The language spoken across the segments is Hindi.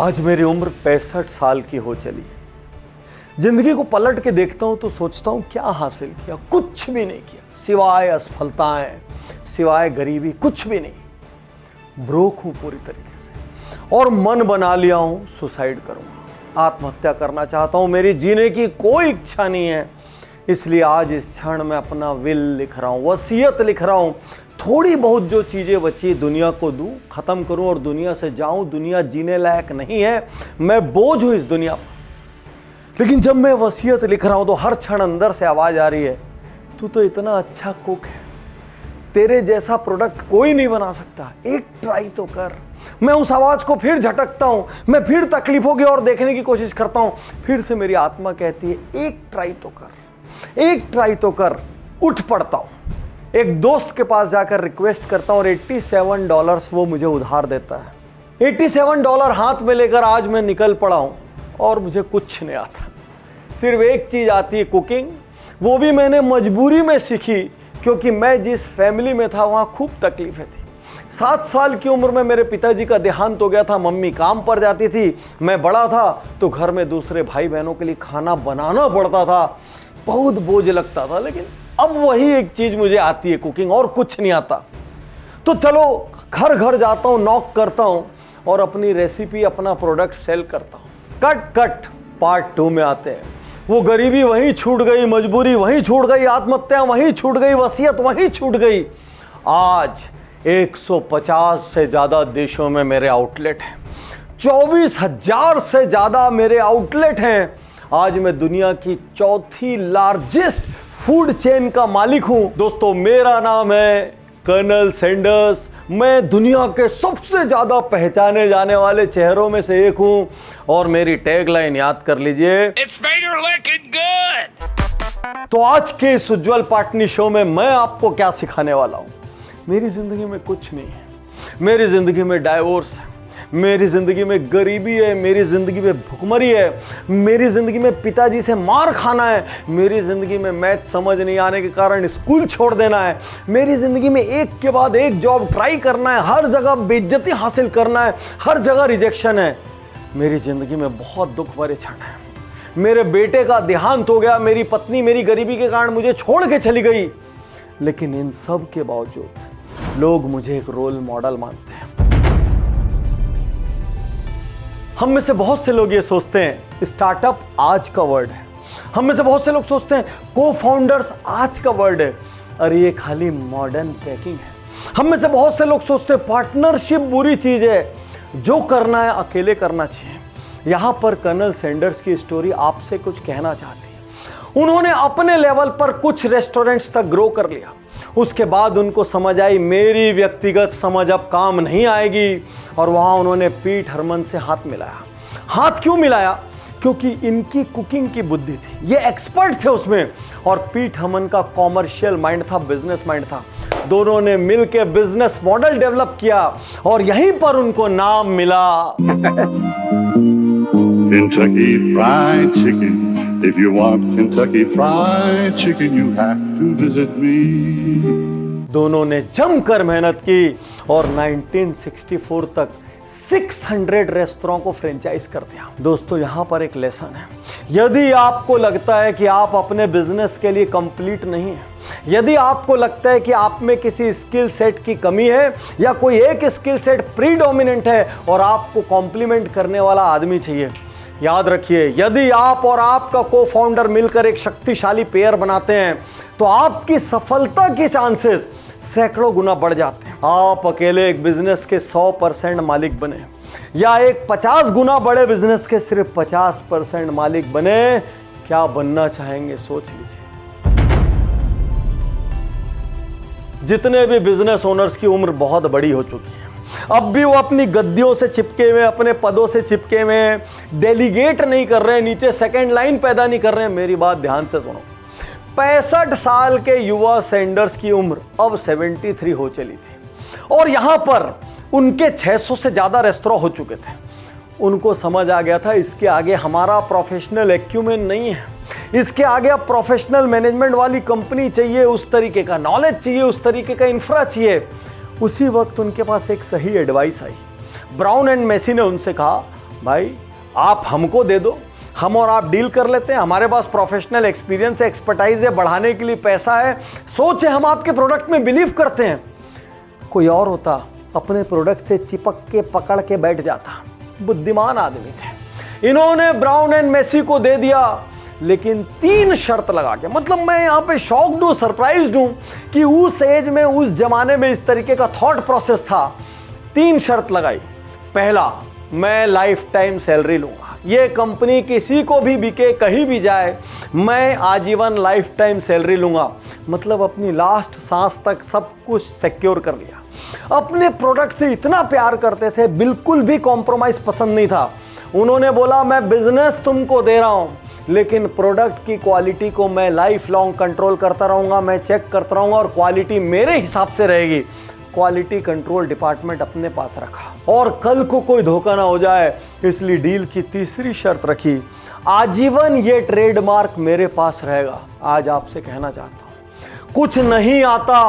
आज मेरी उम्र 65 साल की हो चली है। जिंदगी को पलट के देखता हूं तो सोचता हूं क्या हासिल किया। कुछ भी नहीं किया, सिवाय असफलताएं, सिवाय गरीबी, कुछ भी नहीं। ब्रोक हूं पूरी तरीके से और मन बना लिया हूं सुसाइड करूंगा, आत्महत्या करना चाहता हूं। मेरी जीने की कोई इच्छा नहीं है, इसलिए आज इस क्षण में अपना विल लिख रहा हूं, वसीयत लिख रहा हूं। थोड़ी बहुत जो चीज़ें बची दुनिया को दूं, ख़त्म करूं और दुनिया से जाऊं। दुनिया जीने लायक नहीं है, मैं बोझ हूं इस दुनिया पर। लेकिन जब मैं वसीयत लिख रहा हूं तो हर क्षण अंदर से आवाज़ आ रही है, तू तो इतना अच्छा कुक है, तेरे जैसा प्रोडक्ट कोई नहीं बना सकता, एक ट्राई तो कर। मैं उस आवाज़ को फिर झटकता हूं, मैं फिर तकलीफों की ओर देखने की कोशिश करता हूं। फिर से मेरी आत्मा कहती है एक ट्राई तो कर, एक ट्राई तो कर। उठ पड़ता हूं, एक दोस्त के पास जाकर रिक्वेस्ट करता हूं और $87 वो मुझे उधार देता है। $87 हाथ में लेकर आज मैं निकल पड़ा हूं और मुझे कुछ नहीं आता। सिर्फ एक चीज़ आती है, कुकिंग। वो भी मैंने मजबूरी में सीखी, क्योंकि मैं जिस फैमिली में था वहाँ खूब तकलीफें थी। 7 साल की उम्र में मेरे पिताजी का देहांत हो गया था। मम्मी काम पर जाती थी, मैं बड़ा था तो घर में दूसरे भाई बहनों के लिए खाना बनाना पड़ता था। बहुत बोझ लगता था, लेकिन अब वही एक चीज़ मुझे आती है, कुकिंग, और कुछ नहीं आता। तो चलो घर घर जाता हूँ, नॉक करता हूँ और अपनी रेसिपी, अपना प्रोडक्ट सेल करता हूँ। कट कट पार्ट 2 में आते हैं। वो गरीबी वहीं छूट गई, मजबूरी वहीं छूट गई, आत्महत्या वहीं छूट गई, वसीयत वहीं छूट गई। आज 150 से ज़्यादा देशों में मेरे आउटलेट हैं, 24,000 से ज़्यादा मेरे आउटलेट हैं। आज मैं दुनिया की 4थी लार्जेस्ट फूड चेन का मालिक हूं। दोस्तों, मेरा नाम है कर्नल सैंडर्स। मैं दुनिया के सबसे ज्यादा पहचाने जाने वाले चेहरों में से एक हूं और मेरी टैगलाइन याद कर लीजिए, It's finger licking good। तो आज के इस उज्जवल पाटनी शो में मैं आपको क्या सिखाने वाला हूं। मेरी जिंदगी में कुछ नहीं है, मेरी जिंदगी में डाइवोर्स है, मेरी ज़िंदगी में गरीबी है, मेरी ज़िंदगी में भुखमरी है, मेरी ज़िंदगी में पिताजी से मार खाना है, मेरी ज़िंदगी में मैथ समझ नहीं आने के कारण स्कूल छोड़ देना है, मेरी ज़िंदगी में एक के बाद एक जॉब ट्राई करना है, हर जगह बेइज्जती हासिल करना है, हर जगह रिजेक्शन है। मेरी ज़िंदगी में बहुत दुख भरे क्षण है। मेरे बेटे का देहांत हो गया, मेरी पत्नी मेरी गरीबी के कारण मुझे छोड़ के चली गई। लेकिन इन सब के बावजूद लोग मुझे एक रोल मॉडल मानते हैं। हम में से बहुत से लोग ये सोचते हैं स्टार्टअप आज का वर्ड है। हम में से बहुत से लोग सोचते हैं को फाउंडर्स आज का वर्ड है। अरे ये खाली मॉडर्न पैकिंग है। हम में से बहुत से लोग सोचते हैं पार्टनरशिप बुरी चीज है, जो करना है अकेले करना चाहिए। यहां पर कर्नल सैंडर्स की स्टोरी आपसे कुछ कहना चाहती है। उन्होंने अपने लेवल पर कुछ रेस्टोरेंट्स तक ग्रो कर लिया। उसके बाद उनको समझ आई मेरी व्यक्तिगत समझ अब काम नहीं आएगी, और वहाँ उन्होंने पीट हरमन से हाथ मिलाया। हाथ क्यों मिलाया? क्योंकि इनकी कुकिंग की बुद्धि थी, ये एक्सपर्ट थे उसमें, और पीट हरमन का कॉमर्शियल माइंड था, बिजनेस माइंड था। दोनों ने मिलकर बिजनेस मॉडल डेवलप किया और यहीं पर उनको नाम मिला Kentucky Fried Chicken. If you want Kentucky Fried Chicken, you have to visit me. दोनों ने जमकर मेहनत की और 1964 तक 600 रेस्तरां को फ्रेंचाइज कर दिया। दोस्तों, यहाँ पर एक लेसन है। यदि आपको लगता है कि आप अपने बिजनेस के लिए कंप्लीट नहीं है, यदि आपको लगता है कि आप में किसी स्किल सेट की कमी है या कोई एक स्किल सेट प्रीडोमिनेंट है और आपको कॉम्प्लीमेंट करने वाला आदमी चाहिए, याद रखिए, यदि आप और आपका को फाउंडर मिलकर एक शक्तिशाली पेयर बनाते हैं तो आपकी सफलता के चांसेस सैकड़ों गुना बढ़ जाते हैं। आप अकेले एक बिजनेस के 100% मालिक बने या एक 50 गुना बड़े बिजनेस के सिर्फ 50% मालिक बने, क्या बनना चाहेंगे सोच लीजिए। जितने भी बिजनेस ओनर्स की उम्र बहुत बड़ी हो चुकी है, अब भी वो अपनी गद्दियों से चिपके हुए, अपने पदों से चिपके हुए, डेलीगेट नहीं कर रहे हैं, नीचे सेकंड लाइन पैदा नहीं कर रहे हैं। मेरी बात ध्यान से सुनो। 65 साल के युवा सैंडर्स की उम्र अब 73 हो चली थी और यहां पर उनके 600 से ज्यादा रेस्तरां हो चुके थे। उनको समझ आ गया था इसके आगे हमारा प्रोफेशनल एक्यूमेन नहीं है, इसके आगे अब प्रोफेशनल मैनेजमेंट वाली कंपनी चाहिए, उस तरीके का नॉलेज चाहिए, उस तरीके का इंफ्रा चाहिए। उसी वक्त उनके पास एक सही एडवाइस आई। ब्राउन एंड मैसी ने उनसे कहा, भाई आप हमको दे दो, हम और आप डील कर लेते हैं, हमारे पास प्रोफेशनल एक्सपीरियंस है, एक्सपर्टाइज है, बढ़ाने के लिए पैसा है, सोच है, हम आपके प्रोडक्ट में बिलीव करते हैं। कोई और होता अपने प्रोडक्ट से चिपक के पकड़ के बैठ जाता। बुद्धिमान आदमी थे, इन्होंने ब्राउन एंड मेसी को दे दिया, लेकिन 3 शर्त लगा के। मतलब मैं यहाँ पे शॉक्ड हूँ, सरप्राइज्ड हूँ कि उस एज में, उस जमाने में इस तरीके का थॉट प्रोसेस था। 3 शर्त लगाई। पहला, मैं लाइफ टाइम सैलरी लूंगा, ये कंपनी किसी को भी बिके, कहीं भी जाए, मैं आजीवन लाइफ टाइम सैलरी लूंगा। मतलब अपनी लास्ट सांस तक सब कुछ सिक्योर कर लिया। अपने प्रोडक्ट से इतना प्यार करते थे, बिल्कुल भी कॉम्प्रोमाइज पसंद नहीं था। उन्होंने बोला मैं बिजनेस तुमको दे रहा हूं, लेकिन प्रोडक्ट की क्वालिटी को मैं लाइफ लॉन्ग कंट्रोल करता रहूंगा, मैं चेक करता रहूंगा और क्वालिटी मेरे हिसाब से रहेगी। क्वालिटी कंट्रोल डिपार्टमेंट अपने पास रखा और कल को कोई धोखा ना हो जाए, इसलिए डील की तीसरी शर्त रखी, आजीवन ये ट्रेडमार्क मेरे पास रहेगा। आज आपसे कहना चाहता हूं, कुछ नहीं आता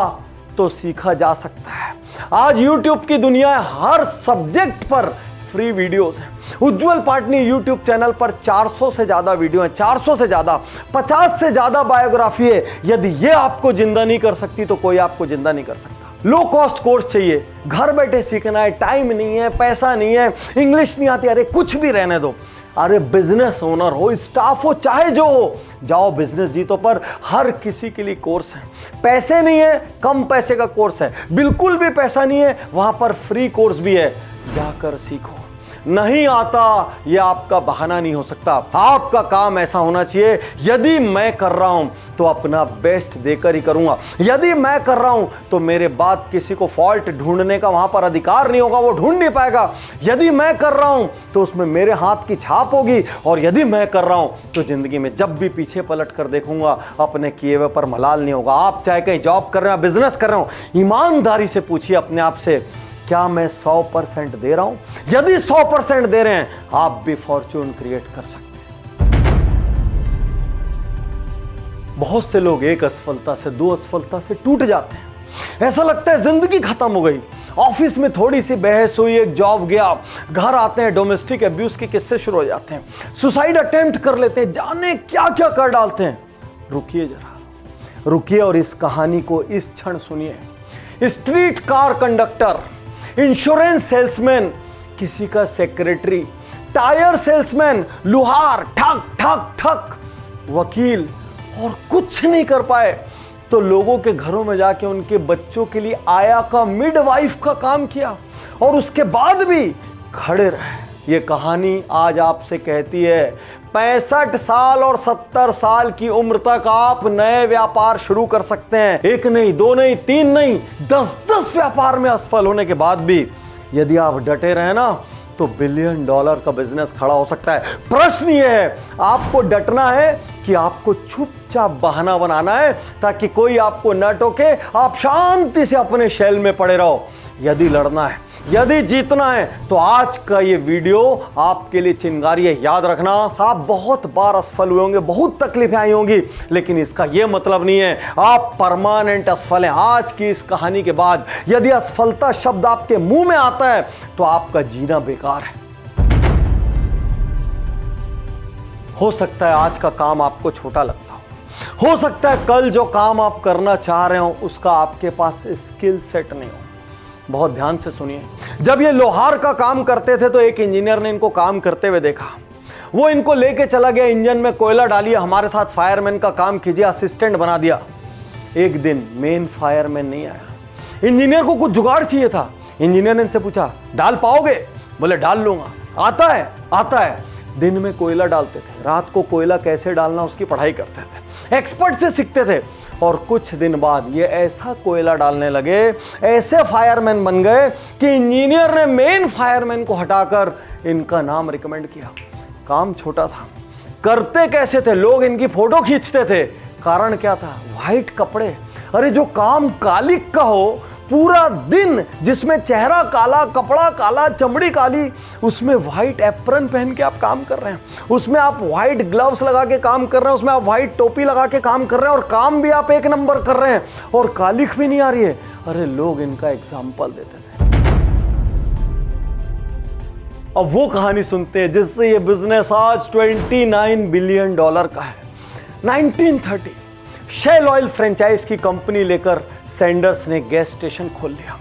तो सीखा जा सकता है। आज YouTube की दुनिया है, हर सब्जेक्ट पर फ्री वीडियोस हैं। उज्जवल पाटनी YouTube चैनल पर 400 से ज़्यादा वीडियो हैं, 400 से ज़्यादा, 50 से ज़्यादा बायोग्राफी है। यदि ये आपको जिंदा नहीं कर सकती तो कोई आपको जिंदा नहीं कर सकता। लो कॉस्ट कोर्स चाहिए, घर बैठे सीखना है, टाइम नहीं है, पैसा नहीं है, इंग्लिश नहीं आती, अरे कुछ भी रहने दो। अरे बिजनेस ओनर हो, स्टाफ हो, चाहे जो हो, जाओ बिजनेस जीतो पर हर किसी के लिए कोर्स है। पैसे नहीं है, कम पैसे का कोर्स है, बिल्कुल भी पैसा नहीं है, वहां पर फ्री कोर्स भी है, जाकर सीखो। नहीं आता ये आपका बहाना नहीं हो सकता। आपका काम ऐसा होना चाहिए, यदि मैं कर रहा हूं तो अपना बेस्ट देकर ही करूंगा। यदि मैं कर रहा हूं तो मेरे बाद किसी को फॉल्ट ढूंढने का वहां पर अधिकार नहीं होगा, वो ढूंढ नहीं पाएगा। यदि मैं कर रहा हूं तो उसमें मेरे हाथ की छाप होगी, और यदि मैं कर रहा हूं तो जिंदगी में जब भी पीछे पलट कर देखूंगा अपने किए हुए पर मलाल नहीं होगा। आप चाहे कहीं जॉब कर रहे हो, बिजनेस कर रहे हो, ईमानदारी से पूछिए अपने आप से, क्या मैं 100% दे रहा हूं? यदि 100% दे रहे हैं, आप भी फॉर्च्यून क्रिएट कर सकते हैं। बहुत से लोग एक असफलता से, 2 असफलता से टूट जाते हैं। ऐसा लगता है जिंदगी खत्म हो गई। ऑफिस में थोड़ी सी बहस हुई, एक जॉब गया, घर आते हैं डोमेस्टिक अब्यूज के किस्से शुरू हो जाते हैं, सुसाइड अटेम्प्ट कर लेते हैं, जाने क्या क्या कर डालते हैं। रुकिए जरा, रुकिए और इस कहानी को इस क्षण सुनिए। Street car conductor, insurance salesman, किसी का सेक्रेटरी, टायर सेल्समैन, लुहार, ठक ठक ठक, वकील, और कुछ नहीं कर पाए तो लोगों के घरों में जाके उनके बच्चों के लिए आया का मिडवाइफ का काम किया, और उसके बाद भी खड़े रहे। ये कहानी आज आपसे कहती है 65 साल और 70 साल की उम्र तक आप नए व्यापार शुरू कर सकते हैं। 1 नहीं, 2 नहीं, 3 नहीं, 10-10 व्यापार में असफल होने के बाद भी यदि आप डटे रहे ना तो $1 बिलियन का बिजनेस खड़ा हो सकता है। प्रश्न ये है, आपको डटना है कि आपको चुपचाप बहाना बनाना है ताकि कोई आपको न टोके, आप शांति से अपने शैल में पड़े रहो। यदि लड़ना है, यदि जीतना है तो आज का ये वीडियो आपके लिए चिंगारी है। याद रखना, आप बहुत बार असफल हुए होंगे, बहुत तकलीफें आई होंगी, लेकिन इसका यह मतलब नहीं है आप परमानेंट असफल हैं। आज की इस कहानी के बाद यदि असफलता शब्द आपके मुंह में आता है तो आपका जीना बेकार है। हो सकता है आज का काम आपको छोटा लगता हो सकता है कल जो काम आप करना चाह रहे हो उसका आपके पास स्किल सेट नहीं हो। बहुत ध्यान से सुनिए, जब ये लोहार का काम करते थे तो एक इंजीनियर ने इनको काम करते हुए देखा। वो इनको लेके चला गया, इंजन में कोयला डालिए, हमारे साथ फायरमैन का काम कीजिए, असिस्टेंट बना दिया। एक दिन मेन फायरमैन नहीं आया। इंजीनियर को कुछ जुगाड़ चाहिए था। इंजीनियर ने इनसे पूछा, डाल पाओगे? बोले डाल लूंगा। आता है? आता है। दिन में कोयला डालते थे, रात को कोयला कैसे डालना उसकी पढ़ाई करते थे, एक्सपर्ट से सीखते थे, और कुछ दिन बाद ये ऐसा कोयला डालने लगे, ऐसे फायरमैन बन गए कि इंजीनियर ने मेन फायरमैन को हटाकर इनका नाम रिकमेंड किया। काम छोटा था, करते कैसे थे? लोग इनकी फोटो खींचते थे। कारण क्या था? व्हाइट कपड़े। अरे जो काम कालिक का हो, पूरा दिन जिसमें चेहरा काला, कपड़ा काला, चमड़ी काली, उसमें व्हाइट एप्रन पहन के आप काम कर रहे हैं, उसमें आप व्हाइट ग्लव्स लगा के काम कर रहे हैं, उसमें आप व्हाइट टोपी लगा के काम कर रहे हैं, और काम भी आप 1 नंबर कर रहे हैं और कालिख भी नहीं आ रही है। अरे लोग इनका एग्जाम्पल देते थे। अब वो कहानी सुनते हैं जिससे ये बिजनेस आज $29 बिलियन का है। 1930 शेल ऑयल फ्रेंचाइज की कंपनी लेकर सैंडर्स ने गैस स्टेशन खोल लिया।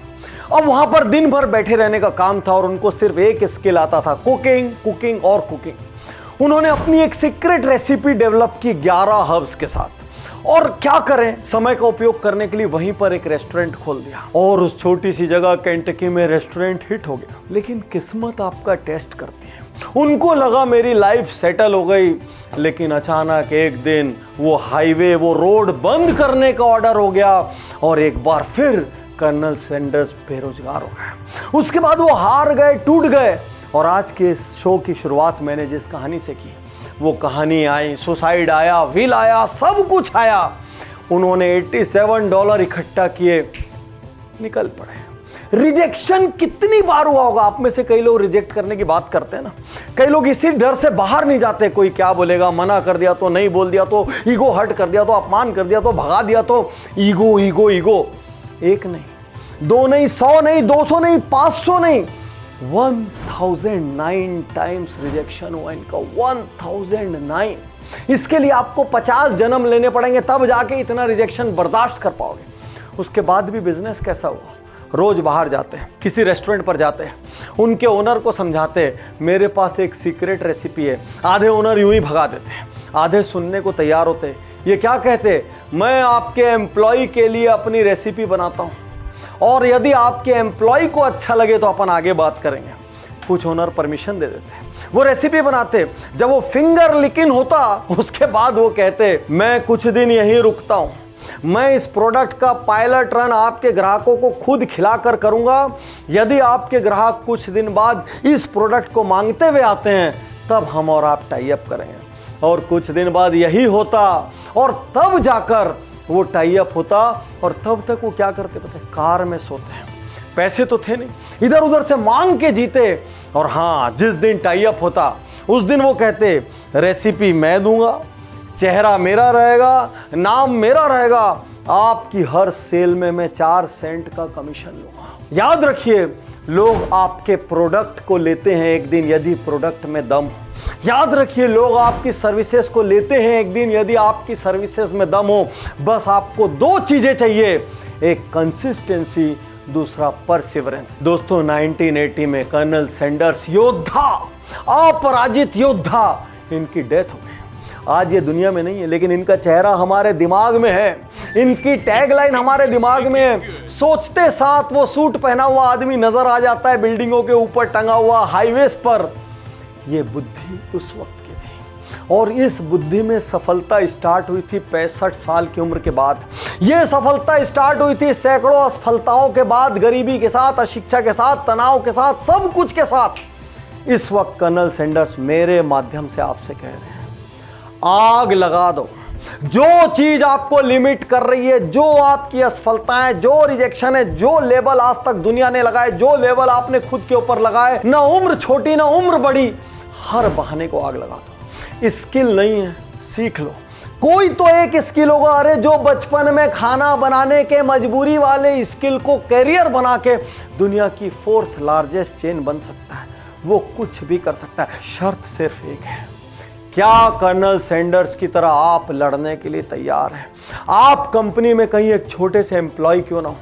अब वहां पर दिन भर बैठे रहने का काम था और उनको सिर्फ एक स्किल आता था, कुकिंग, कुकिंग और कुकिंग। उन्होंने अपनी एक सीक्रेट रेसिपी डेवलप की 11 हर्ब्स के साथ। और क्या करें, समय का उपयोग करने के लिए वहीं पर एक रेस्टोरेंट खोल दिया और उस छोटी सी जगह केंटकी में रेस्टोरेंट हिट हो गया। लेकिन किस्मत आपका टेस्ट करती है। उनको लगा मेरी लाइफ सेटल हो गई, लेकिन अचानक एक दिन वो हाईवे, वो रोड बंद करने का ऑर्डर हो गया और एक बार फिर कर्नल सैंडर्स बेरोजगार हो गए। उसके बाद वो हार गए, टूट गए और आज के इस शो की शुरुआत मैंने जिस कहानी से की वो कहानी आई, सुसाइड आया, विल आया, सब कुछ आया। उन्होंने $87 इकट्ठा किए, निकल पड़े। रिजेक्शन कितनी बार हुआ होगा? आप में से कई लोग रिजेक्ट करने की बात करते हैं ना, कई लोग इसी डर से बाहर नहीं जाते, कोई क्या बोलेगा, मना कर दिया तो, नहीं बोल दिया तो, ईगो हर्ट कर दिया तो, अपमान कर दिया तो, भगा दिया तो, ईगो ईगो ईगो। एक नहीं, दो नहीं, 100 नहीं, 200 नहीं, 500 नहीं, 1009 टाइम्स रिजेक्शन हुआ इनका। 1009। इसके लिए आपको 50 जन्म लेने पड़ेंगे, तब जाके इतना रिजेक्शन बर्दाश्त कर पाओगे। उसके बाद भी बिजनेस कैसा हुआ? रोज बाहर जाते हैं, किसी रेस्टोरेंट पर जाते हैं, उनके ओनर को समझाते हैं मेरे पास एक सीक्रेट रेसिपी है। आधे ओनर यूं ही भगा देते हैं, आधे सुनने को तैयार होते हैं। ये क्या कहते? मैं आपके एम्प्लॉय के लिए अपनी रेसिपी बनाता हूँ और यदि आपके एम्प्लॉय को अच्छा लगे तो अपन आगे बात करेंगे। कुछ ओनर परमिशन दे देते, वो रेसिपी बनाते। जब वो फिंगर लिकिन होता उसके बाद वो कहते मैं कुछ दिन यहीं रुकता हूँ, मैं इस प्रोडक्ट का पायलट रन आपके ग्राहकों को खुद खिलाकर करूंगा। यदि आपके ग्राहक कुछ दिन बाद इस प्रोडक्ट को मांगते हुए आते हैं तब हम और आप टाई अप करेंगे। और कुछ दिन बाद यही होता और तब जाकर वो टाई अप होता। और तब तक वो क्या करते पता है? कार में सोते हैं। पैसे तो थे नहीं, इधर उधर से मांग के जीते। और हाँ, जिस दिन टाई अप होता उस दिन वो कहते रेसिपी मैं दूंगा, चेहरा मेरा रहेगा, नाम मेरा रहेगा, आपकी हर सेल में मैं 4 सेंट का कमीशन लूंगा। याद रखिए, लोग आपके प्रोडक्ट को लेते हैं एक दिन यदि प्रोडक्ट में दम हो। याद रखिए, लोग आपकी सर्विसेज को लेते हैं एक दिन यदि आपकी सर्विसेज में दम हो। बस आपको 2 चीजें चाहिए, एक कंसिस्टेंसी, दूसरा परसिवरेंस। दोस्तों, 1980 में कर्नल सैंडर्स, योद्धा, अपराजित योद्धा, इनकी डेथ हो गई। आज ये दुनिया में नहीं है, लेकिन इनका चेहरा हमारे दिमाग में है, इनकी टैगलाइन हमारे दिमाग में है। सोचते साथ वो सूट पहना हुआ आदमी नजर आ जाता है बिल्डिंगों के ऊपर टंगा हुआ हाईवेज पर। ये बुद्धि उस वक्त की थी और इस बुद्धि में सफलता स्टार्ट हुई थी 65 साल की उम्र के बाद। ये सफलता स्टार्ट हुई थी सैकड़ों असफलताओं के बाद, गरीबी के साथ, अशिक्षा के साथ, तनाव के साथ, सब कुछ के साथ। इस वक्त कर्नल सैंडर्स मेरे माध्यम से आपसे कह रहे हैं, आग लगा दो। जो चीज आपको लिमिट कर रही है, जो आपकी असफलताएं, जो रिजेक्शन है, जो लेबल आज तक दुनिया ने लगाए, जो लेबल आपने खुद के ऊपर लगाए, ना उम्र छोटी ना उम्र बड़ी, हर बहाने को आग लगा दो। स्किल नहीं है, सीख लो। कोई तो एक स्किल होगा, अरे जो बचपन में खाना बनाने के मजबूरी वाले स्किल को कैरियर बना के दुनिया की 4th लार्जेस्ट चेन बन सकता है, वो कुछ भी कर सकता है। शर्त सिर्फ एक है, क्या कर्नल सैंडर्स की तरह आप लड़ने के लिए तैयार हैं? आप कंपनी में कहीं एक छोटे से एम्प्लॉय क्यों ना हो,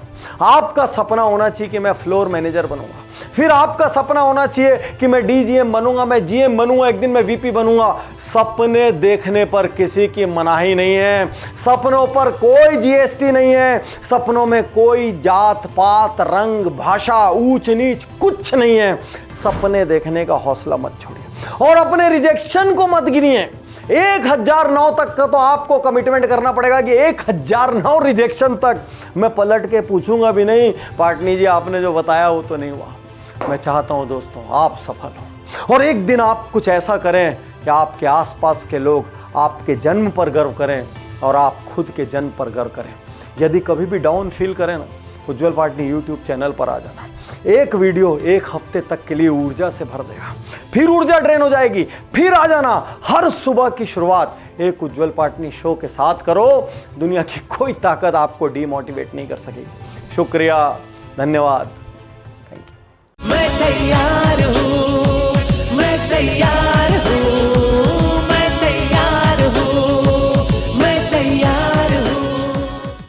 आपका सपना होना चाहिए कि मैं फ्लोर मैनेजर बनूंगा, फिर आपका सपना होना चाहिए कि मैं डीजीएम बनूंगा, मैं जीएम बनूंगा, एक दिन मैं वीपी बनूंगा। सपने देखने पर किसी की मनाही नहीं है, सपनों पर कोई जीएसटी नहीं है, सपनों में कोई जात पात, रंग, भाषा, ऊंच नीच कुछ नहीं है। सपने देखने का हौसला मत छोड़िए और अपने रिजेक्शन को मत गिनिए। 1009 तक का तो आपको कमिटमेंट करना पड़ेगा कि 1009 रिजेक्शन तक मैं पलट के पूछूंगा भी नहीं, पाटनी जी आपने जो बताया वो तो नहीं हुआ। मैं चाहता हूं दोस्तों आप सफल हो और एक दिन आप कुछ ऐसा करें कि आपके आसपास के लोग आपके जन्म पर गर्व करें और आप खुद के जन्म पर गर्व करें। यदि कभी भी डाउन फील करें ना, उज्जवल पाटनी यूट्यूब चैनल पर आ जाना। एक वीडियो 1 हफ्ते तक के लिए ऊर्जा से भर देगा, फिर ऊर्जा ड्रेन हो जाएगी, फिर आ जाना। हर सुबह की शुरुआत एक उज्जवल पाटनी शो के साथ करो, दुनिया की कोई ताकत आपको डीमोटिवेट नहीं कर सकेगी। शुक्रिया, धन्यवाद, थैंक यू।